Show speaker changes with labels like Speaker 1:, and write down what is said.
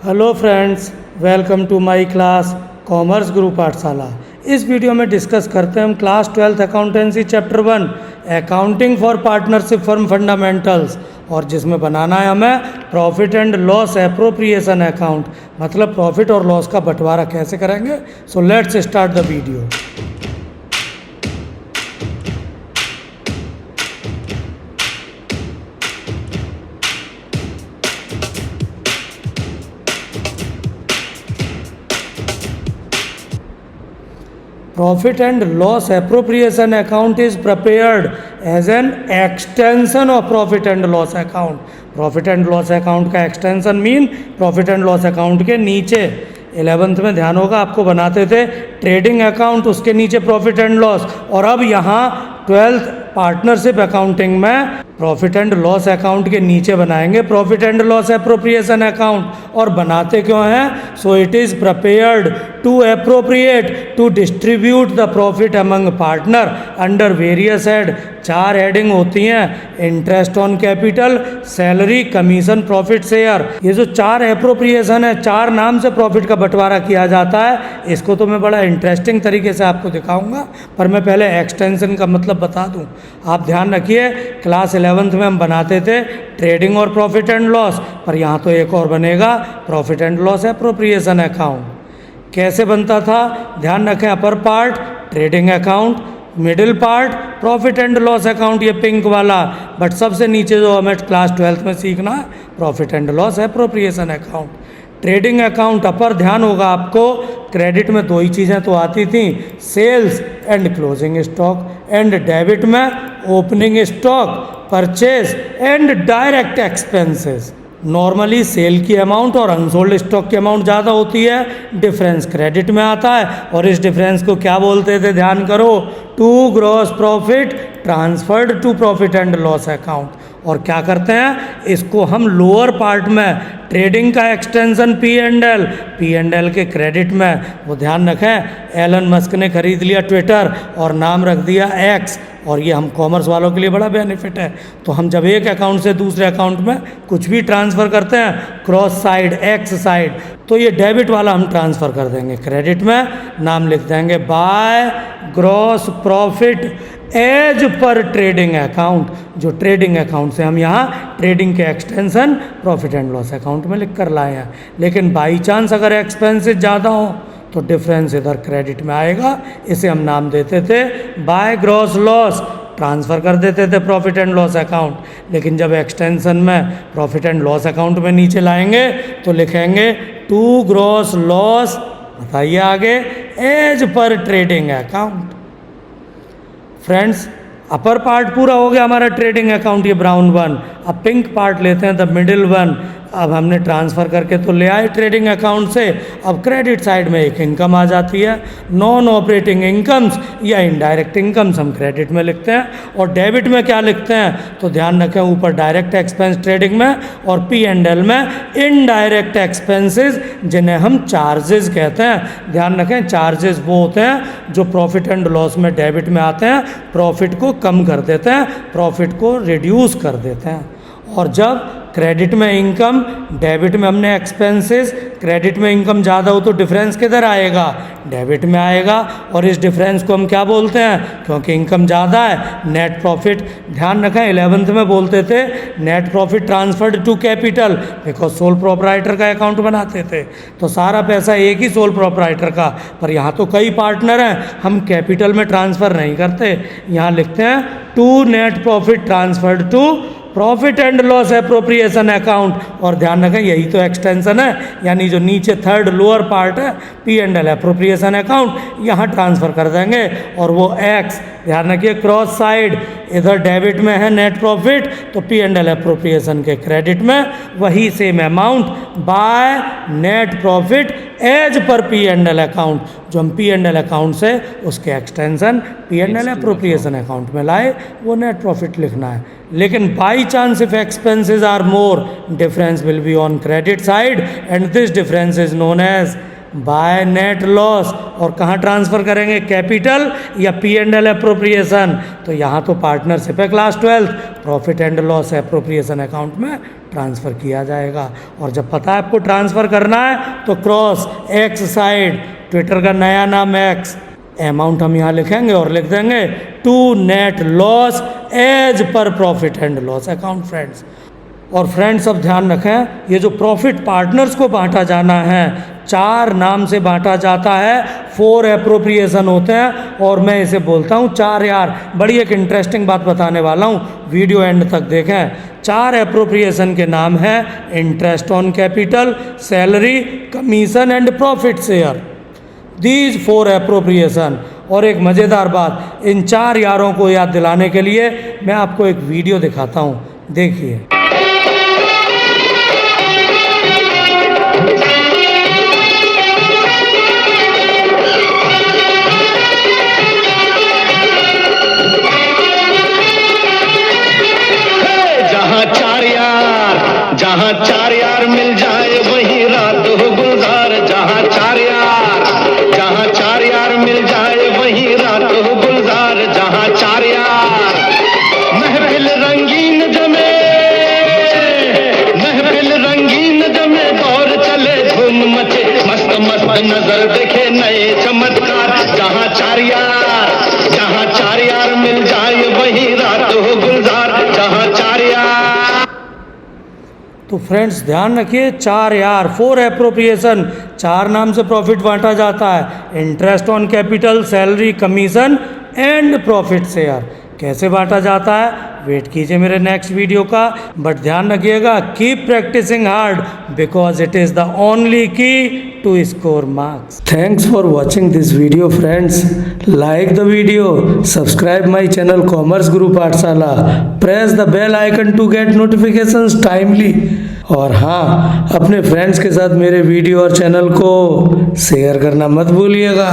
Speaker 1: Hello friends, welcome to my class commerce group Pathshala. इस video में discuss करते हैं हम class 12th accountancy chapter 1 accounting for partnership firm fundamentals, और जिसमें बनाना है हमें profit and loss appropriation account, मतलब प्रॉफिट और लॉस का बंटवारा कैसे करेंगे। So let's start the video. Profit and loss appropriation account is prepared as an extension of profit and loss account. Profit and loss account का extension mean profit and loss account के नीचे 11th में ध्यान होगा आपको बनाते थे trading account, उसके नीचे प्रॉफिट एंड लॉस, और अब यहाँ 12th पार्टनरशिप अकाउंटिंग में प्रॉफिट एंड लॉस अकाउंट के नीचे बनाएंगे profit and loss appropriation account. और बनाते क्यों हैं? So it is prepared to appropriate to distribute the profit among partner under various head. 4 heading होती हैं, interest on capital, salary, commission, profit share. ये जो 4 एप्रोप्रिएशन है, 4 नाम से प्रॉफिट का बंटवारा किया जाता है। इसको तो मैं बड़ा इंटरेस्टिंग तरीके से आपको दिखाऊंगा, पर मैं पहले एक्सटेंशन का मतलब बता दूं। आप ध्यान रखिए, क्लास 11th में हम बनाते थे ट्रेडिंग और प्रॉफिट एंड लॉस, पर यहाँ तो एक और बनेगा profit and loss appropriation account. कैसे बनता था? ध्यान रखें, upper part trading account, middle part profit and loss account, ये पिंक वाला, बट सबसे नीचे जो हमें क्लास 12th में सीखना है profit and loss appropriation account. Trading account upper ध्यान होगा आपको, क्रेडिट में 2 ही चीज़ें तो आती थी, sales and closing stock, and debit में opening stock, purchase and direct expenses. Normally sale की अमाउंट और अनसोल्ड स्टॉक की अमाउंट ज़्यादा होती है, डिफरेंस क्रेडिट में आता है, और इस डिफरेंस को क्या बोलते थे? ध्यान करो, to gross profit transferred to profit and loss account. और क्या करते हैं, इसको हम लोअर पार्ट में ट्रेडिंग का एक्सटेंशन पी एंड एल के क्रेडिट में, वो ध्यान रखें, एलन मस्क ने खरीद लिया ट्विटर और नाम रख दिया एक्स, और ये हम कॉमर्स वालों के लिए बड़ा बेनिफिट है। तो हम जब एक अकाउंट से दूसरे अकाउंट में कुछ भी ट्रांसफ़र करते हैं, क्रॉस साइड एक्स साइड, तो ये डेबिट वाला हम ट्रांसफ़र कर देंगे क्रेडिट में, नाम लिख देंगे by gross profit as per trading account. जो ट्रेडिंग अकाउंट से हम यहाँ ट्रेडिंग के extension profit and loss account में लिख कर लाए हैं। लेकिन बाई चांस अगर एक्सपेंसेस ज़्यादा हो तो डिफरेंस इधर क्रेडिट में आएगा, इसे हम नाम देते थे बाय ग्रॉस लॉस, ट्रांसफ़र कर देते थे प्रॉफिट एंड लॉस अकाउंट। लेकिन जब एक्सटेंशन में प्रॉफिट एंड लॉस अकाउंट में नीचे लाएंगे तो लिखेंगे टू ग्रॉस लॉस, बताइए आगे, as per trading account. Friends, upper part पूरा हो गया हमारा ट्रेडिंग अकाउंट, ये ब्राउन वन। अब पिंक पार्ट लेते हैं, द मिडिल वन। अब हमने ट्रांसफ़र करके तो ले आए ट्रेडिंग अकाउंट से, अब क्रेडिट साइड में एक इनकम आ जाती है, नॉन ऑपरेटिंग इनकम्स या इनडायरेक्ट इनकम्स हम क्रेडिट में लिखते हैं। और डेबिट में क्या लिखते हैं? तो ध्यान रखें, ऊपर डायरेक्ट एक्सपेंस ट्रेडिंग में और पी एंड एल में इनडायरेक्ट एक्सपेंसेस, जिन्हें हम चार्जेस कहते हैं। ध्यान रखें, चार्जेस वो होते हैं जो प्रॉफिट एंड लॉस में डेबिट में आते हैं, प्रॉफिट को कम कर देते हैं, प्रॉफिट को रिड्यूस कर देते हैं। और जब क्रेडिट में इनकम, डेबिट में हमने एक्सपेंसेस, क्रेडिट में इनकम ज़्यादा हो तो डिफरेंस किधर आएगा? डेबिट में आएगा। और इस डिफरेंस को हम क्या बोलते हैं? क्योंकि इनकम ज़्यादा है, नेट प्रॉफिट। ध्यान रखें, 11th में बोलते थे net profit transferred to capital, because sole proprietor का अकाउंट बनाते थे तो सारा पैसा एक ही सोल प्रोप्राइटर का, पर यहाँ तो कई पार्टनर हैं, हम कैपिटल में ट्रांसफ़र नहीं करते, यहाँ लिखते हैं to net profit transferred to profit and loss appropriation account. और ध्यान रखें, यही तो एक्सटेंशन है, यानी जो नीचे थर्ड लोअर पार्ट है P and L appropriation account, यहाँ ट्रांसफ़र कर देंगे। और वो एक्स, ध्यान रखिए, क्रॉस साइड, इधर डेबिट में है नेट प्रॉफिट तो पी एंड एल एप्रोप्रिएशन के क्रेडिट में वही same amount by net profit as per P and L account, जो हम पी एंड एल अकाउंट से उसके extension P and L appropriation account में लाए, वो नेट प्रॉफिट लिखना है। लेकिन by chance if expenses are more, difference will be on credit side and this difference is known as by net loss. और कहाँ ट्रांसफ़र करेंगे, कैपिटल या P&L एप्रोप्रिएशन। तो यहाँ तो पार्टनरशिप है class 12th, profit and loss appropriation account में transfer किया जाएगा। और जब पता है आपको ट्रांसफ़र करना है तो क्रॉस एक्स साइड, ट्विटर का नया नाम एक्स, अमाउंट हम यहाँ लिखेंगे और लिख देंगे to net loss as per profit and loss account friends. और फ्रेंड्स अब ध्यान रखें, ये जो प्रॉफिट पार्टनर्स को बांटा जाना है 4 नाम से बांटा जाता है, 4 एप्रोप्रिएशन होते हैं और मैं इसे बोलता हूँ 4 यार। बड़ी एक इंटरेस्टिंग बात बताने वाला हूँ, वीडियो एंड तक देखें। 4 एप्रोप्रिएशन के नाम हैं interest on capital, salary, commission and profit share, these 4 appropriation. और एक मज़ेदार बात, इन 4 यारों को याद दिलाने के लिए मैं आपको एक वीडियो दिखाता हूँ, देखिए।
Speaker 2: जहाँ 4 यार मिल जाए वही रात हो गुलजार। जहाँ 4 यार मिल जाए वही रात हो गुलजार। जहाँ 4 यार महफिल रंगीन जमे दौर चले धूम मचे, मस्त मस्त नजर देखे नए चमत्कार। जहाँ 4 यार मिल जाए वही रात हो गुलजार। जहाँ 4 यार।
Speaker 1: तो फ्रेंड्स ध्यान रखिए, 4 यार, 4 एप्रोप्रिएशन, 4 नाम से प्रॉफिट बांटा जाता है, interest on capital, salary, commission and profit share. कैसे बांटा जाता है वेट कीजिए मेरे नेक्स्ट वीडियो का, बट ध्यान रखिएगा, keep practicing hard because it is the only key to score marks. Thanks for watching this video friends, like the video, subscribe my channel commerce Guru Pathshala, press the bell icon to get notifications timely. और हाँ, अपने friends के साथ मेरे video और channel को share करना मत भूलिएगा।